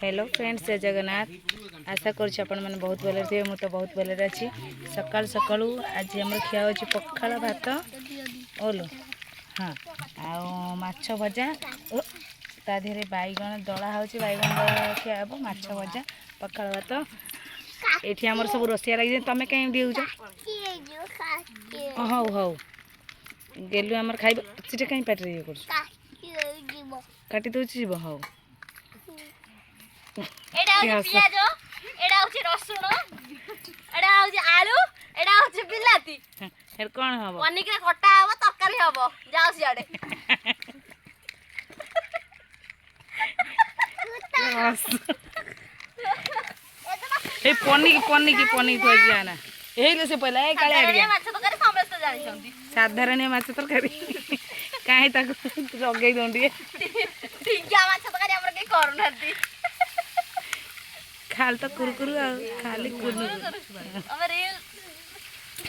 Hello friends, जय जगन्नाथ। आशा करुँच आपण मैंने बहुत भले थे। मुझे तो बहुत भले अच्छी। सकाल सकालू आज आम खिया हो पखाड़ भात ओलो हाँ आ माछ भजा ता देहरे बैगण दला हो बैगण दला खिया हे माछ भजा पखाड़ भात ये आमर सब रोसिया लगे तुम कहीं देउच हौ हौ गेलु आमर खाइब सीटा कहीं पाटे ये कर काटी दौर जीव हौ पियाज एडा होची रसुण एडा होची आलू एडा होची बिलाती हेर कोन हबो पनीर रे खट्टा हबो तरकारी हबो जाओ सियाडे ए पनीर थोइ जाना एहिले से पहला ए काले आडिया माछ तरकारी समस्त जानि छंती साधारण माछ तरकारी काहे ताको जगै दोंडी ठीका माछ तरकारी हमर के करू नथी खाल तो कुरकुरु खाली कुरकुरु अब रील